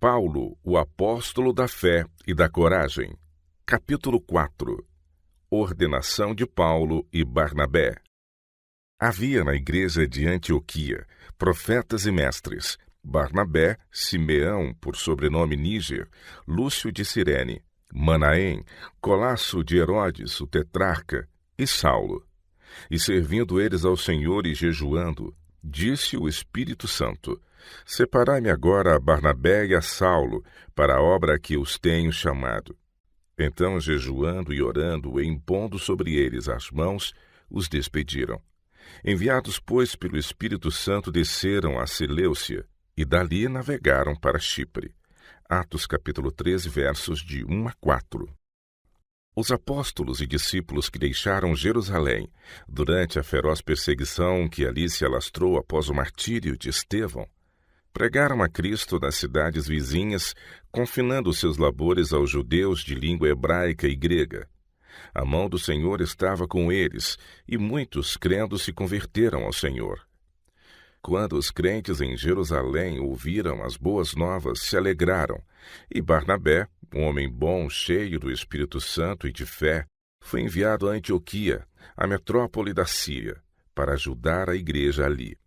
Paulo, o apóstolo da fé e da coragem. Capítulo 4. Ordenação de Paulo e Barnabé. Havia na igreja de Antioquia profetas e mestres: Barnabé, Simeão, por sobrenome Níger, Lúcio de Cirene, Manaém, Colasso de Herodes, o tetrarca, e Saulo. E servindo eles ao Senhor e jejuando, disse o Espírito Santo: Separai-me agora a Barnabé e a Saulo para a obra a que os tenho chamado. Então, jejuando e orando e impondo sobre eles as mãos, os despediram. Enviados, pois, pelo Espírito Santo, desceram a Seleucia e dali navegaram para Chipre. Atos capítulo 13, versos de 1 a 4. Os apóstolos e discípulos que deixaram Jerusalém durante a feroz perseguição que ali se alastrou após o martírio de Estevão, pregaram a Cristo nas cidades vizinhas, confinando seus labores aos judeus de língua hebraica e grega. A mão do Senhor estava com eles, e muitos, crendo, se converteram ao Senhor. Quando os crentes em Jerusalém ouviram as boas novas, se alegraram, e Barnabé, um homem bom, cheio do Espírito Santo e de fé, foi enviado a Antioquia, a metrópole da Síria, para ajudar a igreja ali.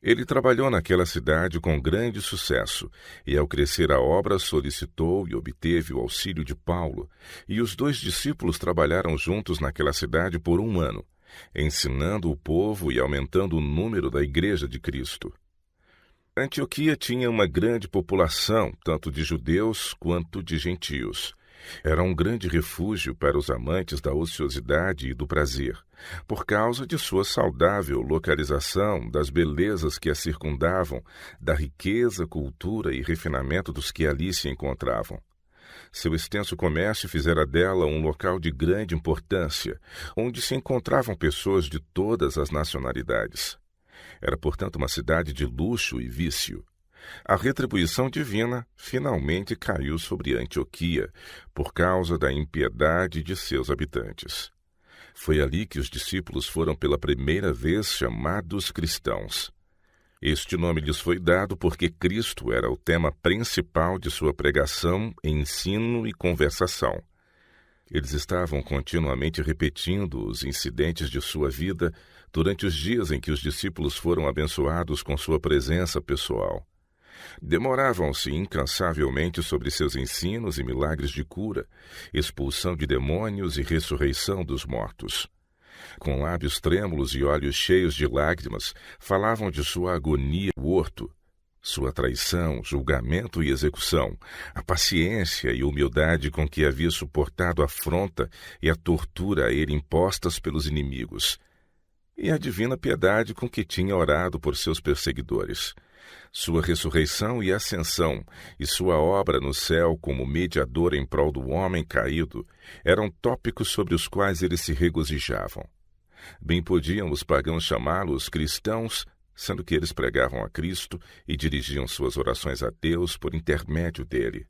Ele trabalhou naquela cidade com grande sucesso, e ao crescer a obra solicitou e obteve o auxílio de Paulo, e os dois discípulos trabalharam juntos naquela cidade por 1 ano, ensinando o povo e aumentando o número da igreja de Cristo. Antioquia tinha uma grande população, tanto de judeus quanto de gentios. Era um grande refúgio para os amantes da ociosidade e do prazer, por causa de sua saudável localização, das belezas que a circundavam, da riqueza, cultura e refinamento dos que ali se encontravam. Seu extenso comércio fizera dela um local de grande importância, onde se encontravam pessoas de todas as nacionalidades. Era, portanto, uma cidade de luxo e vício. A retribuição divina finalmente caiu sobre Antioquia, por causa da impiedade de seus habitantes. Foi ali que os discípulos foram pela primeira vez chamados cristãos. Este nome lhes foi dado porque Cristo era o tema principal de sua pregação, ensino e conversação. Eles estavam continuamente repetindo os incidentes de sua vida durante os dias em que os discípulos foram abençoados com sua presença pessoal. Demoravam-se incansavelmente sobre seus ensinos e milagres de cura, expulsão de demônios e ressurreição dos mortos. Com lábios trêmulos e olhos cheios de lágrimas, falavam de sua agonia no horto, sua traição, julgamento e execução, a paciência e humildade com que havia suportado a afronta e a tortura a ele impostas pelos inimigos, e a divina piedade com que tinha orado por seus perseguidores. Sua ressurreição e ascensão e sua obra no céu como mediador em prol do homem caído eram tópicos sobre os quais eles se regozijavam. Bem podiam os pagãos chamá-los cristãos, sendo que eles pregavam a Cristo e dirigiam suas orações a Deus por intermédio dele.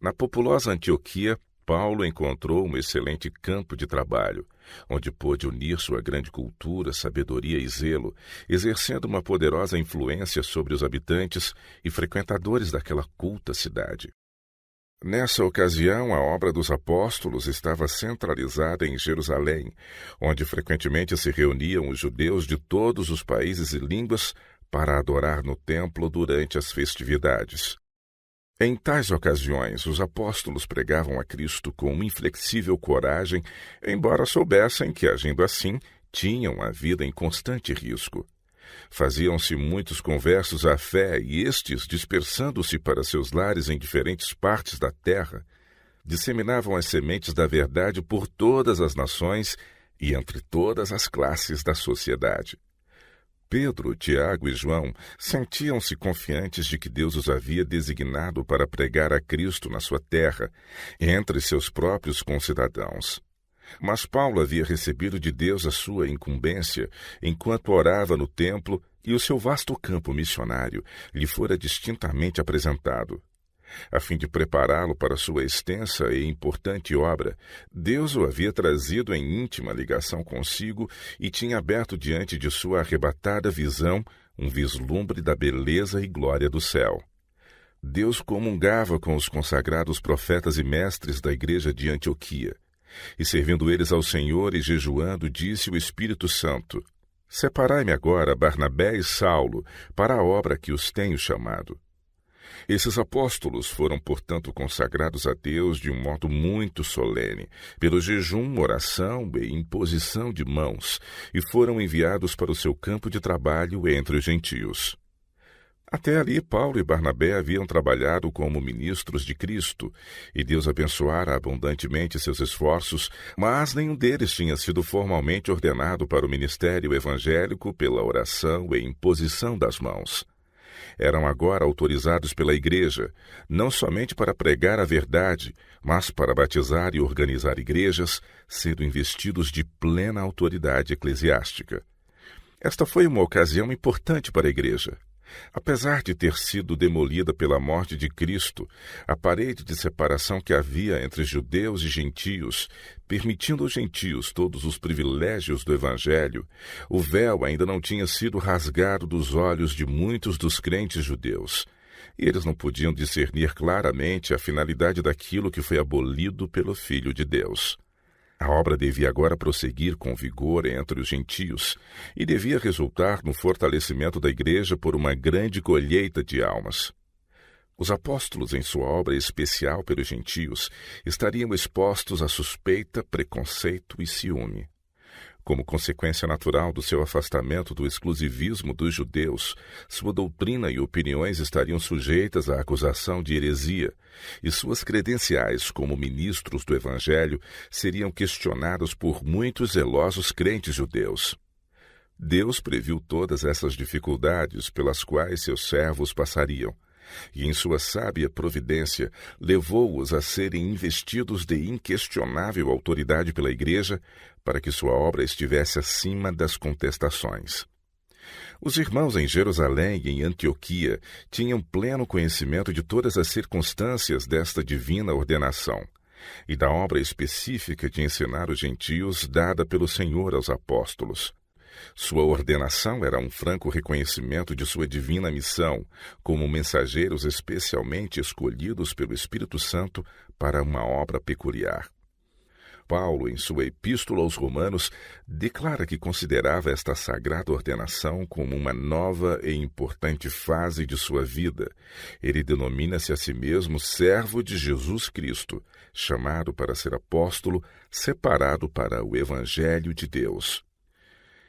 Na populosa Antioquia, Paulo encontrou um excelente campo de trabalho, onde pôde unir sua grande cultura, sabedoria e zelo, exercendo uma poderosa influência sobre os habitantes e frequentadores daquela culta cidade. Nessa ocasião, a obra dos apóstolos estava centralizada em Jerusalém, onde frequentemente se reuniam os judeus de todos os países e línguas para adorar no templo durante as festividades. Em tais ocasiões, os apóstolos pregavam a Cristo com inflexível coragem, embora soubessem que, agindo assim, tinham a vida em constante risco. Faziam-se muitos conversos à fé e estes, dispersando-se para seus lares em diferentes partes da terra, disseminavam as sementes da verdade por todas as nações e entre todas as classes da sociedade. Pedro, Tiago e João sentiam-se confiantes de que Deus os havia designado para pregar a Cristo na sua terra, entre seus próprios concidadãos. Mas Paulo havia recebido de Deus a sua incumbência enquanto orava no templo e o seu vasto campo missionário lhe fora distintamente apresentado. A fim de prepará-lo para sua extensa e importante obra, Deus o havia trazido em íntima ligação consigo e tinha aberto diante de sua arrebatada visão um vislumbre da beleza e glória do céu. Deus comungava com os consagrados profetas e mestres da igreja de Antioquia. E servindo eles ao Senhor e jejuando, disse o Espírito Santo: Separai-me agora Barnabé e Saulo para a obra que os tenho chamado. Esses apóstolos foram, portanto, consagrados a Deus de um modo muito solene, pelo jejum, oração e imposição de mãos, e foram enviados para o seu campo de trabalho entre os gentios. Até ali, Paulo e Barnabé haviam trabalhado como ministros de Cristo, e Deus abençoara abundantemente seus esforços, mas nenhum deles tinha sido formalmente ordenado para o ministério evangélico pela oração e imposição das mãos. Eram agora autorizados pela igreja, não somente para pregar a verdade, mas para batizar e organizar igrejas, sendo investidos de plena autoridade eclesiástica. Esta foi uma ocasião importante para a igreja. Apesar de ter sido demolida pela morte de Cristo, a parede de separação que havia entre judeus e gentios, permitindo aos gentios todos os privilégios do Evangelho, o véu ainda não tinha sido rasgado dos olhos de muitos dos crentes judeus, e eles não podiam discernir claramente a finalidade daquilo que foi abolido pelo Filho de Deus. A obra devia agora prosseguir com vigor entre os gentios e devia resultar no fortalecimento da igreja por uma grande colheita de almas. Os apóstolos, em sua obra especial pelos gentios, estariam expostos a suspeita, preconceito e ciúme. Como consequência natural do seu afastamento do exclusivismo dos judeus, sua doutrina e opiniões estariam sujeitas à acusação de heresia, e suas credenciais como ministros do Evangelho seriam questionadas por muitos zelosos crentes judeus. Deus previu todas essas dificuldades pelas quais seus servos passariam, e em sua sábia providência levou-os a serem investidos de inquestionável autoridade pela igreja para que sua obra estivesse acima das contestações. Os irmãos em Jerusalém e em Antioquia tinham pleno conhecimento de todas as circunstâncias desta divina ordenação e da obra específica de ensinar os gentios dada pelo Senhor aos apóstolos. Sua ordenação era um franco reconhecimento de sua divina missão, como mensageiros especialmente escolhidos pelo Espírito Santo para uma obra peculiar. Paulo, em sua Epístola aos Romanos, declara que considerava esta sagrada ordenação como uma nova e importante fase de sua vida. Ele denomina-se a si mesmo servo de Jesus Cristo, chamado para ser apóstolo, separado para o Evangelho de Deus.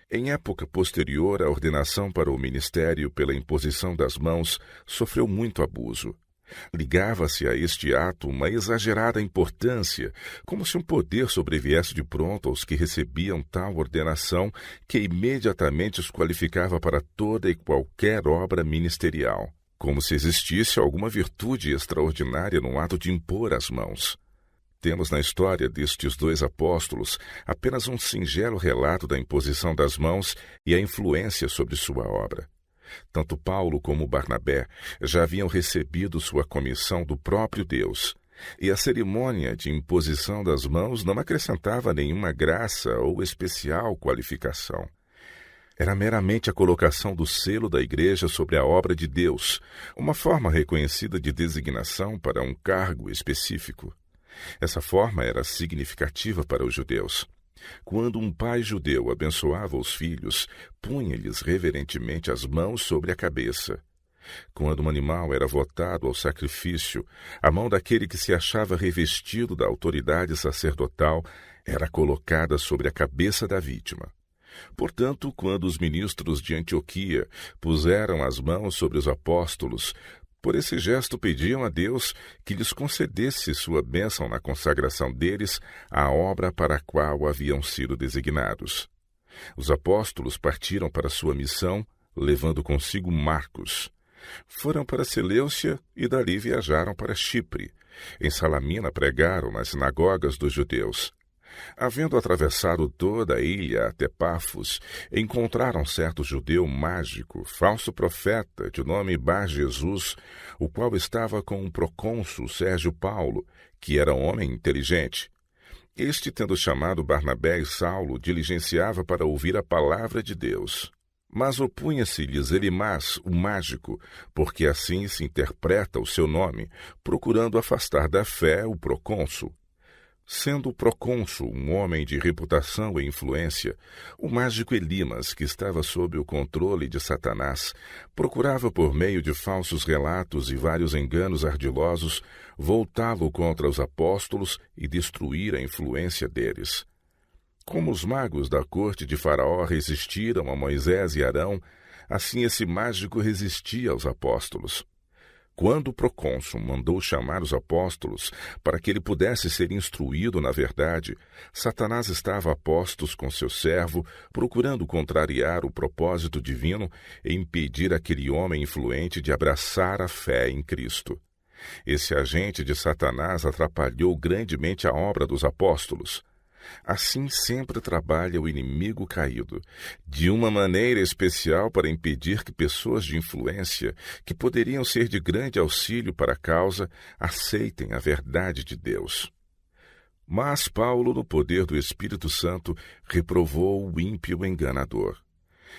Em época posterior à ordenação para o ministério pela imposição das mãos, sofreu muito abuso. Ligava-se a este ato uma exagerada importância, como se um poder sobreviesse de pronto aos que recebiam tal ordenação que imediatamente os qualificava para toda e qualquer obra ministerial, como se existisse alguma virtude extraordinária no ato de impor as mãos. Temos na história destes dois apóstolos apenas um singelo relato da imposição das mãos e a influência sobre sua obra. Tanto Paulo como Barnabé já haviam recebido sua comissão do próprio Deus, e a cerimônia de imposição das mãos não acrescentava nenhuma graça ou especial qualificação. Era meramente a colocação do selo da igreja sobre a obra de Deus, uma forma reconhecida de designação para um cargo específico. Essa forma era significativa para os judeus. Quando um pai judeu abençoava os filhos, punha-lhes reverentemente as mãos sobre a cabeça. Quando um animal era votado ao sacrifício, a mão daquele que se achava revestido da autoridade sacerdotal era colocada sobre a cabeça da vítima. Portanto, quando os ministros de Antioquia puseram as mãos sobre os apóstolos, por esse gesto pediam a Deus que lhes concedesse sua bênção na consagração deles à obra para a qual haviam sido designados. Os apóstolos partiram para sua missão, levando consigo Marcos. Foram para Seleucia e dali viajaram para Chipre. Em Salamina pregaram nas sinagogas dos judeus. Havendo atravessado toda a ilha até Pafos, encontraram certo judeu mágico, falso profeta, de nome Bar-Jesus, o qual estava com o procônsul Sérgio Paulo, que era um homem inteligente. Este, tendo chamado Barnabé e Saulo, diligenciava para ouvir a palavra de Deus. Mas opunha-se-lhes Elimas, o mágico, porque assim se interpreta o seu nome, procurando afastar da fé o procônsul. Sendo o procônsul um homem de reputação e influência, o mágico Elimas, que estava sob o controle de Satanás, procurava por meio de falsos relatos e vários enganos ardilosos voltá-lo contra os apóstolos e destruir a influência deles. Como os magos da corte de Faraó resistiram a Moisés e Arão, assim esse mágico resistia aos apóstolos. Quando o procônsul mandou chamar os apóstolos para que ele pudesse ser instruído na verdade, Satanás estava a postos com seu servo, procurando contrariar o propósito divino e impedir aquele homem influente de abraçar a fé em Cristo. Esse agente de Satanás atrapalhou grandemente a obra dos apóstolos. Assim sempre trabalha o inimigo caído, de uma maneira especial para impedir que pessoas de influência, que poderiam ser de grande auxílio para a causa, aceitem a verdade de Deus. Mas Paulo, no poder do Espírito Santo, reprovou o ímpio enganador.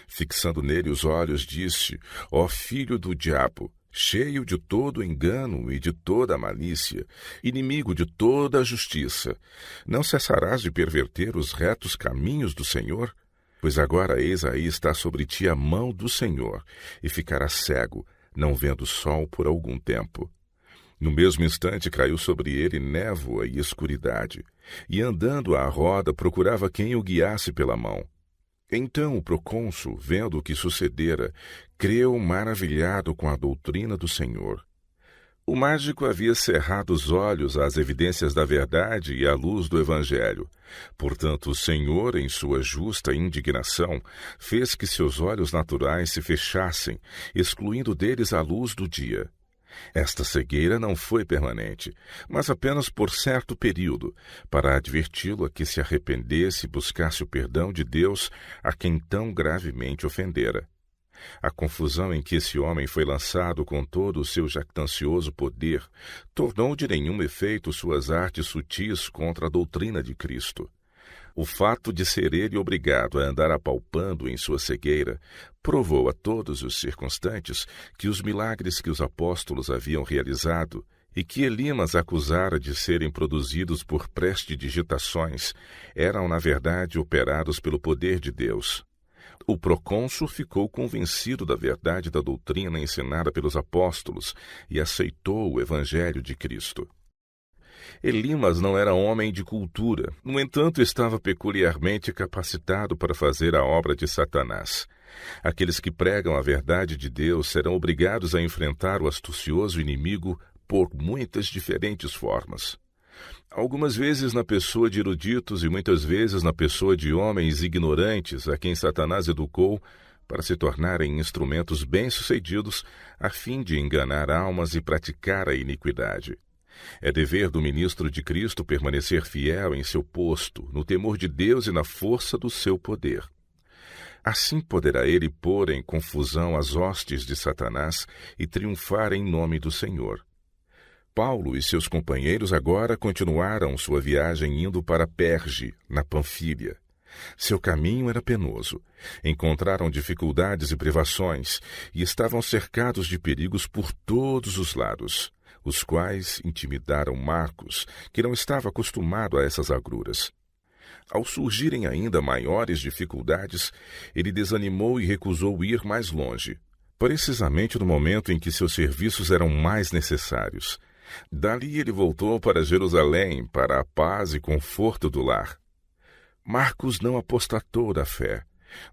Fixando nele os olhos, disse: Ó filho do diabo, cheio de todo engano e de toda malícia, inimigo de toda a justiça, não cessarás de perverter os retos caminhos do Senhor? Pois agora eis aí está sobre ti a mão do Senhor, e ficarás cego, não vendo o sol por algum tempo. No mesmo instante caiu sobre ele névoa e escuridade, e andando à roda procurava quem o guiasse pela mão. Então o procônsul, vendo o que sucedera, creu maravilhado com a doutrina do Senhor. O mágico havia cerrado os olhos às evidências da verdade e à luz do Evangelho. Portanto, o Senhor, em sua justa indignação, fez que seus olhos naturais se fechassem, excluindo deles a luz do dia. Esta cegueira não foi permanente, mas apenas por certo período, para adverti-lo a que se arrependesse e buscasse o perdão de Deus a quem tão gravemente ofendera. A confusão em que esse homem foi lançado com todo o seu jactancioso poder tornou de nenhum efeito suas artes sutis contra a doutrina de Cristo. O fato de ser ele obrigado a andar apalpando em sua cegueira provou a todos os circunstantes que os milagres que os apóstolos haviam realizado e que Elimas acusara de serem produzidos por prestidigitações eram, na verdade, operados pelo poder de Deus. O procônsul ficou convencido da verdade da doutrina ensinada pelos apóstolos e aceitou o Evangelho de Cristo. Elimas não era homem de cultura, no entanto estava peculiarmente capacitado para fazer a obra de Satanás. Aqueles que pregam a verdade de Deus serão obrigados a enfrentar o astucioso inimigo por muitas diferentes formas. Algumas vezes na pessoa de eruditos e muitas vezes na pessoa de homens ignorantes a quem Satanás educou para se tornarem instrumentos bem-sucedidos a fim de enganar almas e praticar a iniquidade. É dever do ministro de Cristo permanecer fiel em seu posto, no temor de Deus e na força do seu poder. Assim poderá ele pôr em confusão as hostes de Satanás e triunfar em nome do Senhor. Paulo e seus companheiros agora continuaram sua viagem indo para Perge, na Panfília. Seu caminho era penoso. Encontraram dificuldades e privações e estavam cercados de perigos por todos os lados, os quais intimidaram Marcos, que não estava acostumado a essas agruras. Ao surgirem ainda maiores dificuldades, ele desanimou e recusou ir mais longe, precisamente no momento em que seus serviços eram mais necessários. Dali ele voltou para Jerusalém, para a paz e conforto do lar. Marcos não apostatou da fé,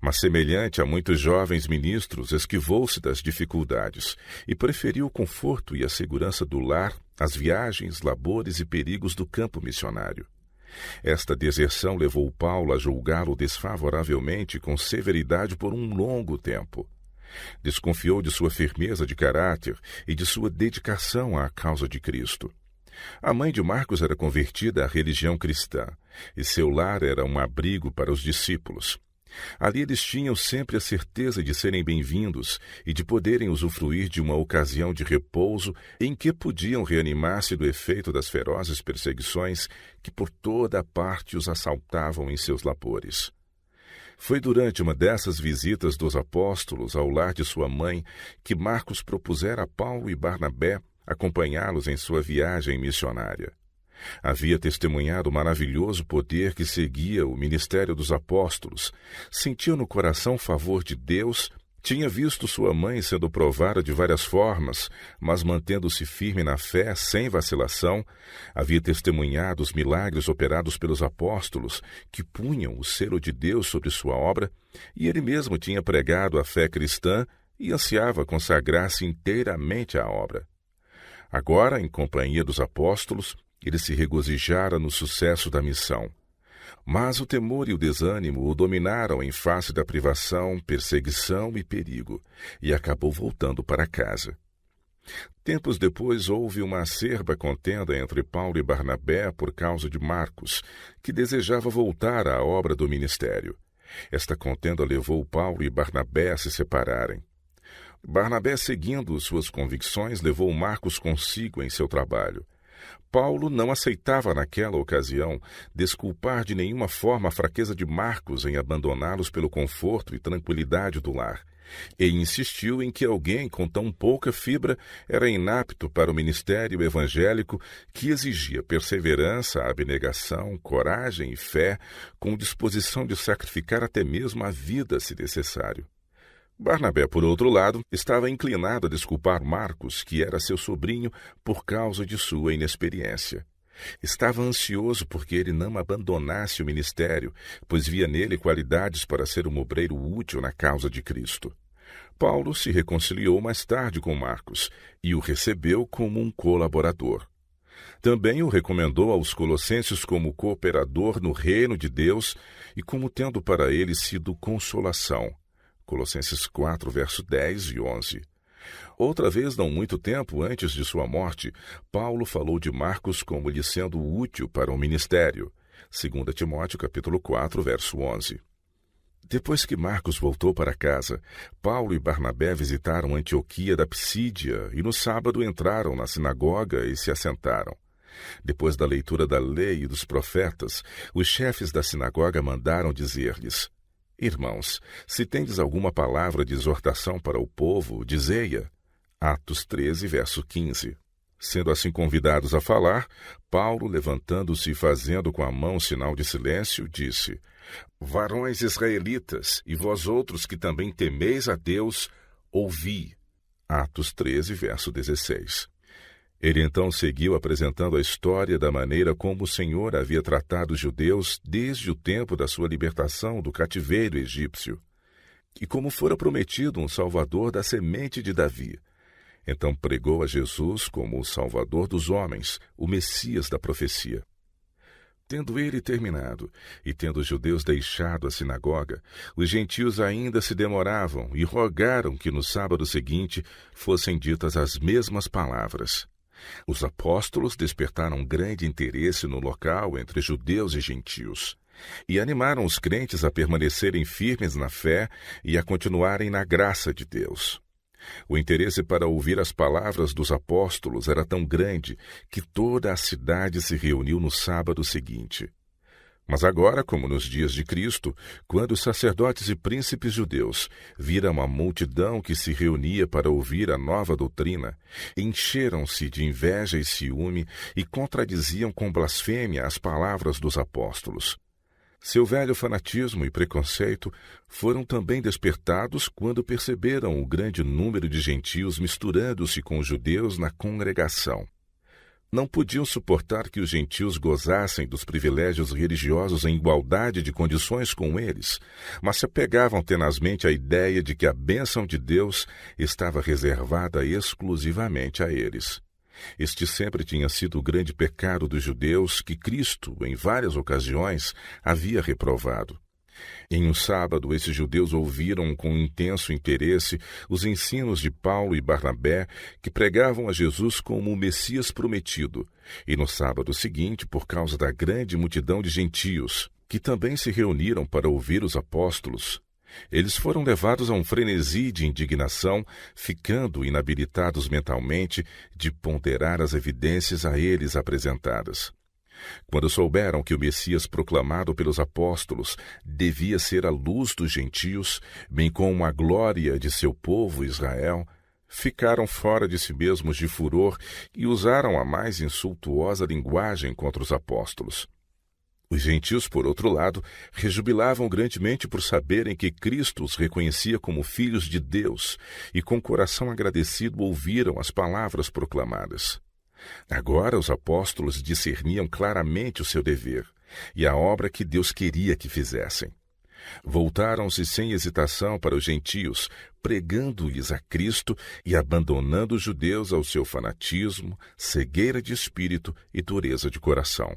mas, semelhante a muitos jovens ministros, esquivou-se das dificuldades e preferiu o conforto e a segurança do lar às viagens, labores e perigos do campo missionário. Esta deserção levou Paulo a julgá-lo desfavoravelmente com severidade por um longo tempo. Desconfiou de sua firmeza de caráter e de sua dedicação à causa de Cristo. A mãe de Marcos era convertida à religião cristã, e seu lar era um abrigo para os discípulos. Ali eles tinham sempre a certeza de serem bem-vindos e de poderem usufruir de uma ocasião de repouso em que podiam reanimar-se do efeito das ferozes perseguições que por toda a parte os assaltavam em seus labores. Foi durante uma dessas visitas dos apóstolos ao lar de sua mãe que Marcos propusera a Paulo e Barnabé acompanhá-los em sua viagem missionária. Havia testemunhado o maravilhoso poder que seguia o ministério dos apóstolos, sentiu no coração o favor de Deus, tinha visto sua mãe sendo provada de várias formas, mas mantendo-se firme na fé, sem vacilação, havia testemunhado os milagres operados pelos apóstolos, que punham o selo de Deus sobre sua obra, e ele mesmo tinha pregado a fé cristã e ansiava consagrar-se inteiramente à obra. Agora, em companhia dos apóstolos, ele se regozijara no sucesso da missão. Mas o temor e o desânimo o dominaram em face da privação, perseguição e perigo, e acabou voltando para casa. Tempos depois houve uma acerba contenda entre Paulo e Barnabé por causa de Marcos, que desejava voltar à obra do ministério. Esta contenda levou Paulo e Barnabé a se separarem. Barnabé, seguindo suas convicções, levou Marcos consigo em seu trabalho. Paulo não aceitava naquela ocasião desculpar de nenhuma forma a fraqueza de Marcos em abandoná-los pelo conforto e tranquilidade do lar, e insistiu em que alguém com tão pouca fibra era inapto para o ministério evangélico que exigia perseverança, abnegação, coragem e fé, com disposição de sacrificar até mesmo a vida se necessário. Barnabé, por outro lado, estava inclinado a desculpar Marcos, que era seu sobrinho, por causa de sua inexperiência. Estava ansioso porque ele não abandonasse o ministério, pois via nele qualidades para ser um obreiro útil na causa de Cristo. Paulo se reconciliou mais tarde com Marcos e o recebeu como um colaborador. Também o recomendou aos colossenses como cooperador no reino de Deus e como tendo para ele sido consolação. Colossenses 4, verso 10 e 11. Outra vez, não muito tempo antes de sua morte, Paulo falou de Marcos como lhe sendo útil para o ministério. 2 Timóteo, capítulo 4, verso 11. Depois que Marcos voltou para casa, Paulo e Barnabé visitaram Antioquia da Psídia e no sábado entraram na sinagoga e se assentaram. Depois da leitura da lei e dos profetas, os chefes da sinagoga mandaram dizer-lhes: Irmãos, se tendes alguma palavra de exortação para o povo, dizei-a. Atos 13, verso 15. Sendo assim convidados a falar, Paulo, levantando-se e fazendo com a mão sinal de silêncio, disse: Varões israelitas, e vós outros que também temeis a Deus, ouvi. Atos 13, verso 16. Ele então seguiu apresentando a história da maneira como o Senhor havia tratado os judeus desde o tempo da sua libertação do cativeiro egípcio, e como fora prometido um Salvador da semente de Davi. Então pregou a Jesus como o Salvador dos homens, o Messias da profecia. Tendo ele terminado, e tendo os judeus deixado a sinagoga, os gentios ainda se demoravam e rogaram que no sábado seguinte fossem ditas as mesmas palavras. Os apóstolos despertaram grande interesse no local entre judeus e gentios, e animaram os crentes a permanecerem firmes na fé e a continuarem na graça de Deus. O interesse para ouvir as palavras dos apóstolos era tão grande que toda a cidade se reuniu no sábado seguinte. Mas agora, como nos dias de Cristo, quando os sacerdotes e príncipes judeus viram a multidão que se reunia para ouvir a nova doutrina, encheram-se de inveja e ciúme e contradiziam com blasfêmia as palavras dos apóstolos. Seu velho fanatismo e preconceito foram também despertados quando perceberam o grande número de gentios misturando-se com os judeus na congregação. Não podiam suportar que os gentios gozassem dos privilégios religiosos em igualdade de condições com eles, mas se apegavam tenazmente à ideia de que a bênção de Deus estava reservada exclusivamente a eles. Este sempre tinha sido o grande pecado dos judeus que Cristo, em várias ocasiões, havia reprovado. Em um sábado, esses judeus ouviram com intenso interesse os ensinos de Paulo e Barnabé, que pregavam a Jesus como o Messias prometido, e no sábado seguinte, por causa da grande multidão de gentios, que também se reuniram para ouvir os apóstolos, eles foram levados a um frenesi de indignação, ficando inabilitados mentalmente de ponderar as evidências a eles apresentadas. Quando souberam que o Messias proclamado pelos apóstolos devia ser a luz dos gentios, bem como a glória de seu povo Israel, ficaram fora de si mesmos de furor e usaram a mais insultuosa linguagem contra os apóstolos. Os gentios, por outro lado, rejubilavam grandemente por saberem que Cristo os reconhecia como filhos de Deus e com coração agradecido ouviram as palavras proclamadas. Agora os apóstolos discerniam claramente o seu dever e a obra que Deus queria que fizessem. Voltaram-se sem hesitação para os gentios, pregando-lhes a Cristo e abandonando os judeus ao seu fanatismo, cegueira de espírito e dureza de coração.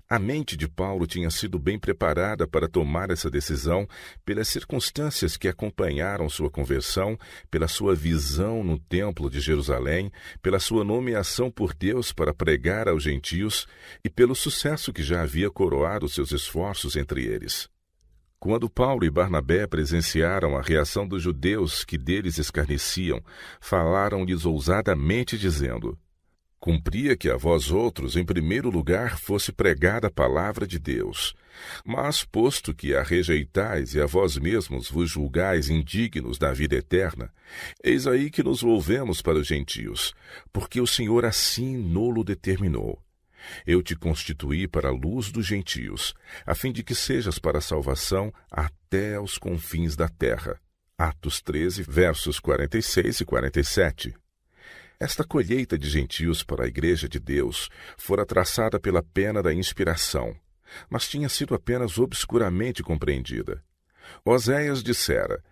A mente de Paulo tinha sido bem preparada para tomar essa decisão pelas circunstâncias que acompanharam sua conversão, pela sua visão no templo de Jerusalém, pela sua nomeação por Deus para pregar aos gentios e pelo sucesso que já havia coroado seus esforços entre eles. Quando Paulo e Barnabé presenciaram a reação dos judeus que deles escarneciam, falaram-lhes ousadamente dizendo: cumpria que a vós outros, em primeiro lugar, fosse pregada a palavra de Deus. Mas, posto que a rejeitais e a vós mesmos vos julgais indignos da vida eterna, eis aí que nos volvemos para os gentios, porque o Senhor assim nolo determinou. Eu te constituí para a luz dos gentios, a fim de que sejas para a salvação até aos confins da terra. Atos 13, versos 46 e 47. Esta colheita de gentios para a Igreja de Deus fora traçada pela pena da inspiração, mas tinha sido apenas obscuramente compreendida. Oséias dissera: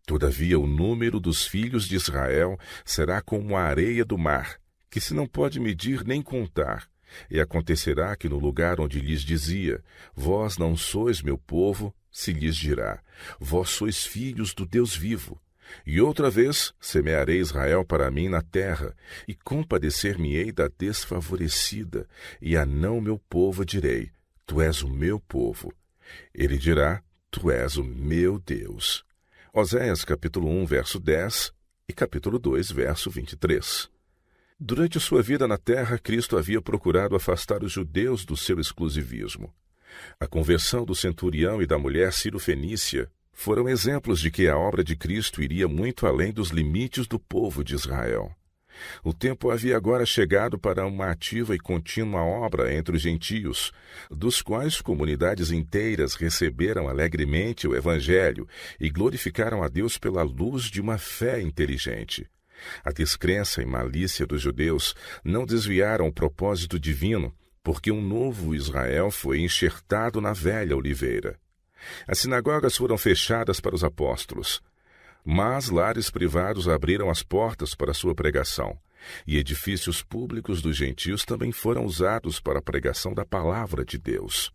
todavia o número dos filhos de Israel será como a areia do mar, que se não pode medir nem contar. E acontecerá que no lugar onde lhes dizia: vós não sois meu povo, se lhes dirá: vós sois filhos do Deus vivo. E outra vez semearei Israel para mim na terra, e compadecer-me-ei da desfavorecida, e a não meu povo direi: tu és o meu povo. Ele dirá: tu és o meu Deus. Oséias capítulo 1, verso 10 e capítulo 2, verso 23. Durante sua vida na terra, Cristo havia procurado afastar os judeus do seu exclusivismo. A conversão do centurião e da mulher Ciro-fenícia foram exemplos de que a obra de Cristo iria muito além dos limites do povo de Israel. O tempo havia agora chegado para uma ativa e contínua obra entre os gentios, dos quais comunidades inteiras receberam alegremente o Evangelho e glorificaram a Deus pela luz de uma fé inteligente. A descrença e malícia dos judeus não desviaram o propósito divino, porque um novo Israel foi enxertado na velha oliveira. As sinagogas foram fechadas para os apóstolos, mas lares privados abriram as portas para sua pregação, e edifícios públicos dos gentios também foram usados para a pregação da palavra de Deus.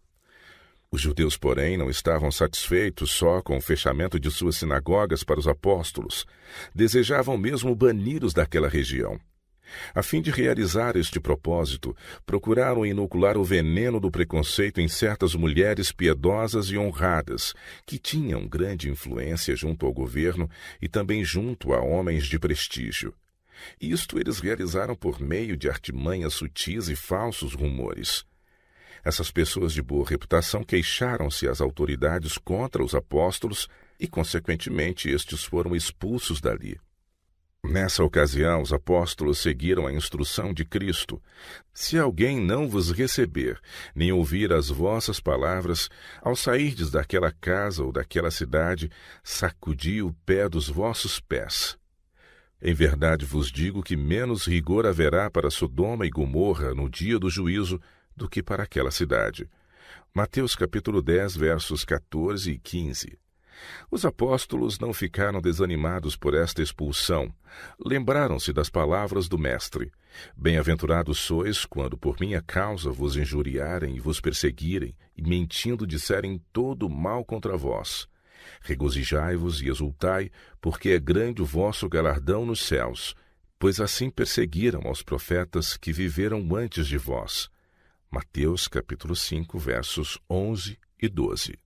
Os judeus, porém, não estavam satisfeitos só com o fechamento de suas sinagogas para os apóstolos. Desejavam mesmo bani-los daquela região. A fim de realizar este propósito, procuraram inocular o veneno do preconceito em certas mulheres piedosas e honradas, que tinham grande influência junto ao governo e também junto a homens de prestígio. Isto eles realizaram por meio de artimanhas sutis e falsos rumores. Essas pessoas de boa reputação queixaram-se às autoridades contra os apóstolos e, consequentemente, estes foram expulsos dali. Nessa ocasião, os apóstolos seguiram a instrução de Cristo: se alguém não vos receber, nem ouvir as vossas palavras, ao sairdes daquela casa ou daquela cidade, sacudi o pé dos vossos pés. Em verdade vos digo que menos rigor haverá para Sodoma e Gomorra no dia do juízo do que para aquela cidade. Mateus capítulo 10, versos 14 e 15. Os apóstolos não ficaram desanimados por esta expulsão. Lembraram-se das palavras do Mestre: bem-aventurados sois quando por minha causa vos injuriarem e vos perseguirem, e mentindo disserem todo mal contra vós. Regozijai-vos e exultai, porque é grande o vosso galardão nos céus, pois assim perseguiram aos profetas que viveram antes de vós. Mateus capítulo 5, versos 11 e 12.